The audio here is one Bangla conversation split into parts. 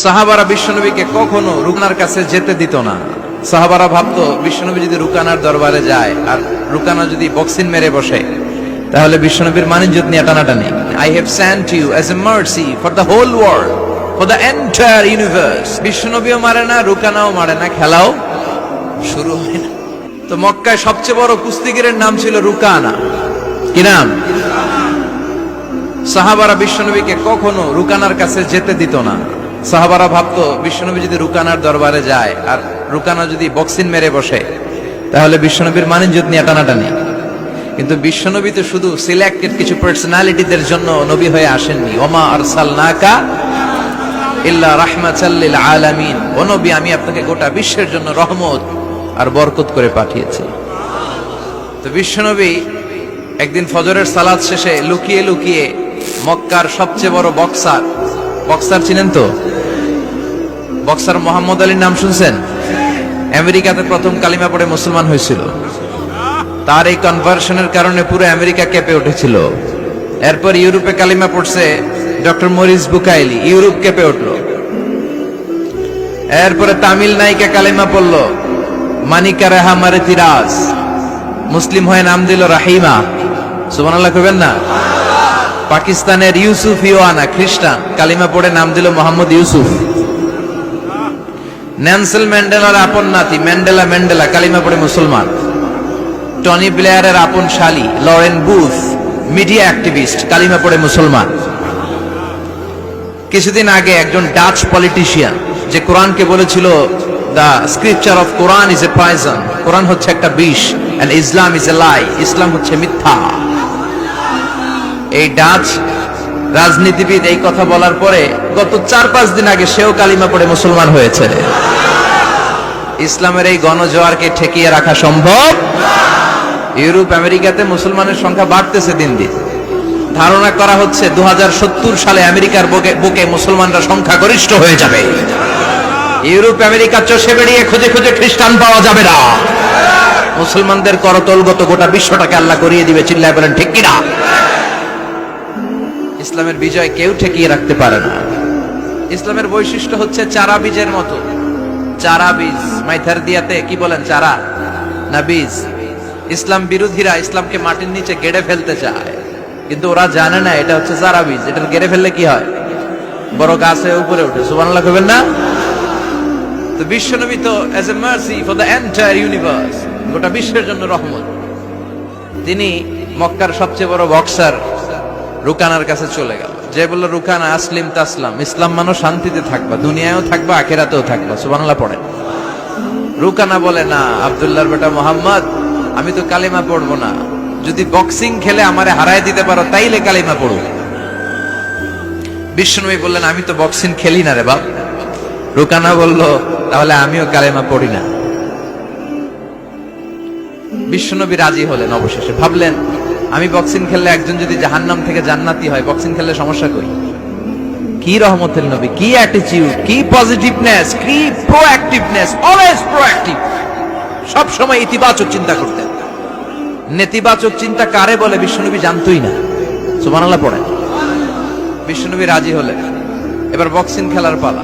সাহাবারা বিশ্বনবীকে কখনো রুকানার কাছে যেতে দিত না। সাহাবারা ভাবতো বিশ্বনবী যদি রুকানার দরবারে যায় আর রুকানা যদি বক্সিন মেরে বসে তাহলে বিশ্বনবীর মানিজ্যত নিয়ে টানাটানি। I have sent you as a mercy for the whole world, for the entire universe. বিশ্বনবীও মারে না, রুকানাও মারে না, খেলাও শুরু হয় না। তো মক্কায় সবচেয়ে বড় কুস্তিগিরের নাম ছিল রুকানা। কি নাম? সাহাবারা বিশ্বনবীকে কখনো রুকানার কাছে যেতে দিত না। সাহাবারা ভাবতো বিশ্বনবী যদি রুকানার দরবারে যায় আর রুকানা যদি বক্সিন মেরে বসে তাহলে বিশ্বনবীর মানিজ্যত নিয়ে টানাটানি। কিন্তু বিশ্বনবী তো শুধু সিলেক্টেড কিছু পার্সোনালিটিদের জন্য নবী হয়ে আসেননি। ওমা আরসালনাকা ইল্লা রাহমাতাল লিল আলামিন। ও নবী, আমি আপনাকে গোটা বিশ্বের জন্য রহমত আর বরকত করে পাঠিয়েছি। তো বিশ্বনবী একদিন ফজরের সালাত শেষে লুকিয়ে লুকিয়ে মক্কার সবচেয়ে বড় বক্সার চিনেন তো? বক্সার মোহাম্মদ আলীর নাম শুনছেন? আমেরিকাতে প্রথম কালিমা পড়ে মুসলমান হয়েছিল। তার এই কনভার্সনের কারণে পুরো আমেরিকা কেঁপে উঠেছিল। এরপর ইউরোপে কালিমা পড়ছে ডক্টর মরিস বুকাইলি, ইউরোপ কেঁপে উঠল। এরপরে তামিল নায়িকা কালিমা পড়ল মানিকা রেহা মারেতিরাজ, মুসলিম হয়ে নাম দিল রাহিমা। সুবহানাল্লাহ কইবেন না? পাকিস্তানের ইউসুফ ইওয়ানা খ্রিস্টান কালিমা পড়ে নাম দিল মোহাম্মদ ইউসুফ। নেলসন ম্যান্ডেলার আপন নাতি ম্যান্ডেলা কালিমা পড়ে মুসলমান। টনি ব্লেয়ারের আপন শালী লরেন বুথ মিডিয়া অ্যাক্টিভিস্ট কালিমা পড়ে মুসলমান। কিছুদিন আগে একজন ডাচ পলিটিশিয়ান যে কোরআনকে বলেছিল the scripture of Quran is a poison, Quran হচ্ছে একটা বিষ, এন্ড ইসলাম ইজ এ লাই, ইসলাম হচ্ছে মিথ্যা। এই ডাচ রাজনীতিবিদ এই কথা বলার পরে গত 4-5 দিন আগে সেও কালিমা পড়ে মুসলমান হয়েছে। ইসলামের এই গণজোয়ারকে ঠেকিয়ে রাখা সম্ভব? ইউরোপ আমেরিকাতে মুসলমানের সংখ্যা বাড়তেছে দিন দিন। ধারণা করা হচ্ছে 2070 সালে আমেরিকার বুকে মুসলমানরা সংখ্যা গরিষ্ঠ হয়ে যাবে। ইউরোপ আমেরিকা চষে বেরিয়ে খুঁজে খুঁজে খ্রিস্টান পাওয়া যাবে না। মুসলমানদের করতলগত গোটা বিশ্বটাকে আল্লাহ করিয়ে দিবে। চিল্লায় বলেন ঠিক কিনা? ইসলামের বিজয় কেউ ঠেকিয়ে রাখতে পারে না। ইসলামের বৈশিষ্ট্য হচ্ছে চারা বীজের মতো। চারা বীজ মাইথার দিয়াতে কি বলেন? চারা না বীজ? ইসলাম বিরোধীরা ইসলামকে মাটির নিচে গেড়ে ফেলতে চায়, কিন্তু ওরা জানে না এটা হচ্ছে চারা বীজ। এটা গেড়ে ফেললে কি হয়? বড় গাছ হয়ে উপরে ওঠে। সুবহানাল্লাহ কইবেন না? তো বিশ্বনবী তো as a mercy for the entire universe, গোটা বিশ্বের জন্য রহমত। তিনি মক্কার সবচেয়ে বড় বক্সার রুকানার কাছে চলে গেল। যে বলল রুকানা আসলিম তাসলাম, ইসলাম মানো শান্তিতে থাকবা, দুনিয়ায়ও থাকবা আখিরাতেও থাকবা। সুবহানাল্লাহ পড়েন। রুকানা বলে না, আব্দুল্লাহর বেটা মোহাম্মদ, আমি তো কালিমা পড়বো না। যদি বক্সিং খেলে আমারে হারায় দিতে পারো তাইলে কালিমা পড়ো। বিশ্বনবী বললেন আমি তো বক্সিং খেলি না রে বাপ। রুকানা বলল তাহলে আমিও কালিমা পড়ি না। বিশ্বনবী রাজি হলেন। অবশেষে ভাবলেন আমি বক্সিং খেললে একজন যদি জাহান্নাম থেকে জান্নাতি হয়, বক্সিং খেললে সমস্যা কই? কি রহমতের নবী, কি অ্যাটিটিউড, কি পজিটিভনেস, কি প্রোঅ্যাক্টিভনেস, অলওয়েজ প্রোঅ্যাক্টিভ। সব সময় ইতিবাচক চিন্তা করতেন। নেতিবাচক চিন্তা কারে বলে বিশ্বনবী জানতই না। সুবহানাল্লাহ পড়েন। বিশ্বনবী রাজি হলেন। এবার বক্সিং খেলার পালা।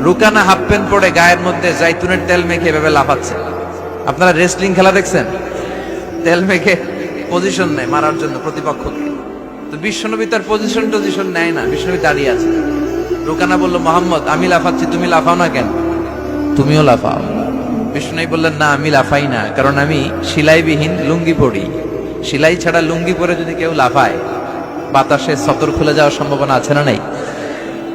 রুকানা হাফ প্যান্ট পরে গায়ের মধ্যে জাইতুনের তেল মেখে এভাবে লাফাচ্ছে। আপনারা রেসলিং খেলা দেখছেন? তেল মেখে পজিশন নেয় মারার জন্য প্রতিপক্ষকে। তো বিশ্বনবী তার পজিশন নেয় না, বিশ্বনবী দাঁড়িয়ে আছে। রুকানা বলল মোহাম্মদ আমি লাফাচ্ছি, তুমি লাফাও না কেন? তুমিও লাফাও। বিশ্বনবী বললেন না, আমি লাফাই না, কারণ আমি সেলাইবিহীন লুঙ্গি পরি। সেলাই ছাড়া লুঙ্গি পরে যদি কেউ লাফায় বাতাসে সতর খুলে যাওয়ার সম্ভাবনা আছে না নাই?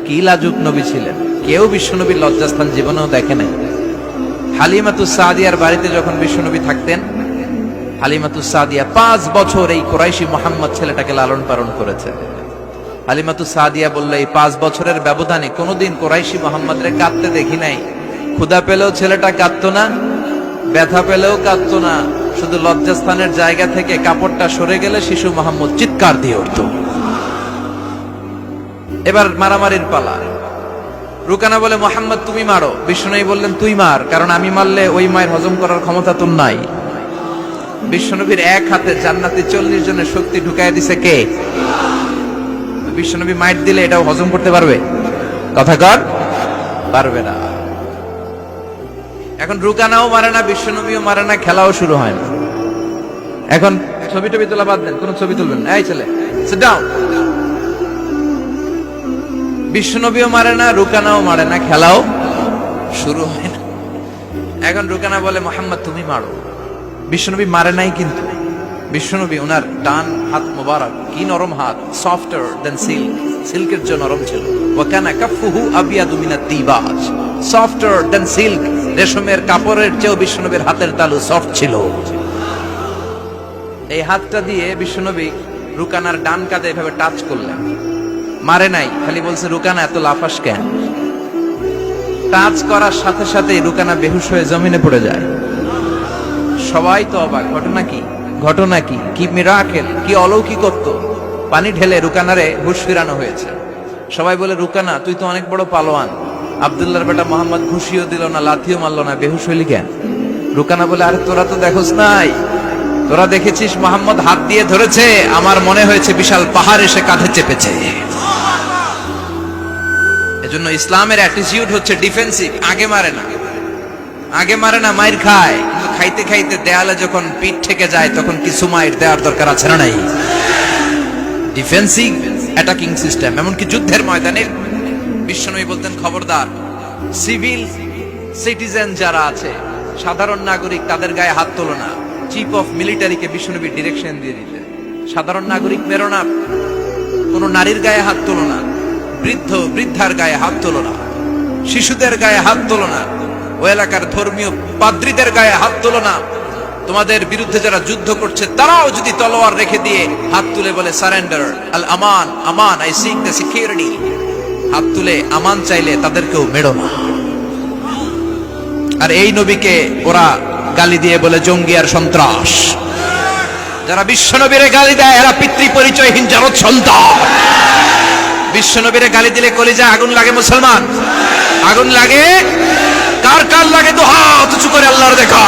কি লাজুক নবী ছিলেন। কেউ বিশ্বনবীর লজ্জাস্থান জীবনেও দেখে নাই। হালিমাতুস সাদিয়ার বাড়িতে যখন বিশ্বনবী থাকতেন, হালিমাতুস সাদিয়া 5 বছর এই কুরাইশি মোহাম্মদ ছেলেটাকে লালন পালন করেছে। হালিমাতুস সাদিয়া বলল এই 5 বছরের ব্যবধানে কোনোদিন কুরাইশি মোহাম্মদরে কাঁদতে দেখি নাই। ক্ষুধা পেলেও ছেলেটা কাঁদতো না, ব্যথা পেলেও কাঁদতো না, শুধু লজ্জাস্থানের জায়গা থেকে কাপড়টা সরে গেলে শিশু মোহাম্মদ চিৎকার দিয়ে উঠত। এবার মারামারির পালা। রুকানা বলে মোহাম্মদ তুমি মারো। বিশ্বনবী বললেন তুই মার, কারণ আমি মারলে ওই মায়ের হজম করার ক্ষমতা তোর নাই। বিশ্বনবীর এক হাতে জান্নাতি 40 জনের শক্তি ঢুকায় দিছে কে? বিশ্বনবী মাইট দিলে এটাও হজম করতে পারবে? কথা কর। পারবে না। এখন রুকানাও মারে না, বিশ্বনবীও মারে না, খেলাও শুরু হয় না। এখন ছবি টবি তোলা বাদ দেন, কোন ছবি তুলবেন না। এই ছেলে সিট ডাউন। বিশ্বনবীও মারে না, রুকানাও মারে না, খেলাও শুরু হয় না। এখন রুকানা বলে মোহাম্মদ তুমি মারো। বিশ্বনবী মারে নাই, কিন্তু বিশ্বনবী ওনার ডান হাত মোবারক কি নরম হাত, সফটার দেন সিল্ক, সিল্কের চেয়ে নরম ছিল। ওয়াকানা কাফুহু আবিয়াদু মিনাত দিবাজ, সফটার দেন সিল্ক, রেশমের কাপড়ের চেয়েও বিশ্বনবীর হাতের তালু সফট ছিল। এই হাতটা দিয়ে বিশ্বনবী রুকানার ডান কাঁধে এভাবে টাচ করলেন, মারে নাই, খালি বলছে রুকানা এত লাফাস কেন। টাচ করার সাথে সাথে রুকানা বেহুশ হয়ে জমিনে পড়ে যায়। সবাই তো অবাক, ঘটনা কি, ঘটনা কি, কি মিরাকেল, কি অলৌকিকত্ব। পানি ঢেলে রুকানারে হুশ ফিরানো হয়েছে। সবাই বলে রুকানা তুই তো অনেক বড় পালোয়ান, আব্দুল্লাহর বেটা মোহাম্মদ ঘুষিও দিল না, লাথিও মারলো না, বেহুশ হইলি কেন? রুকানা বলে আরে তোরা তো দেখোস নাই, তোরা দেখেছিস মোহাম্মদ হাত দিয়ে ধরেছে, আমার মনে হয়েছে বিশাল পাহাড় এসে কাঁধে চেপেছে। এজন্য ইসলামের অ্যাটিটিউড হচ্ছে ডিফেন্সিভ, আগে মারে না, আগে মারে না, মাইর খায়, কিন্তু খাইতে খাইতে দেয়ালে যখন পিঠ থেকে যায় তখন কিছু মাইর দেওয়ার দরকার আছে না নাই? Defensive attacking system. এমনকি যুদ্ধের ময়দানে বিশ্বনবী বলতেন খবরদার, সিভিল সিটিজেন যারা আছে, সাধারণ নাগরিক, তাদের গায়ে হাত তোলো না। চিফ অফ মিলিটারিকে বিশ্বনবী ডিরেকশন দিয়ে দিতেন, সাধারণ নাগরিক মেরো না, কোন নারীর গায়ে হাত তোলো না, বৃদ্ধ বৃদ্ধার গায়ে হাত তোলো না, শিশুদের গায়ে হাত তোলো না, ও এলাকার ধর্মীয় পাদ্রীদের গায়ে হাত তোলো না। তোমাদের বিরুদ্ধে যারা যুদ্ধ করছে তারাও যদি তলোয়ার রেখে দিয়ে হাত তুলে বলে surrender, Al Aman, Aman, I sick the security, হাত তুলে আমান চাইলে তাদেরকেও মেরো না। আর এই নবীকে ওরা গালি দিয়ে বলে জঙ্গি আর সন্ত্রাস। যারা বিশ্বনবীরে গালি দেয় এরা পিতৃ পরিচয়হীন জারদ সন্তান। বিশ্বনবীরে গালি দিলে কলিজায় আগুন লাগে মুসলমান, আগুন লাগে। কার কার লাগে তো হাত উঁচু করে আল্লাহর দেখা।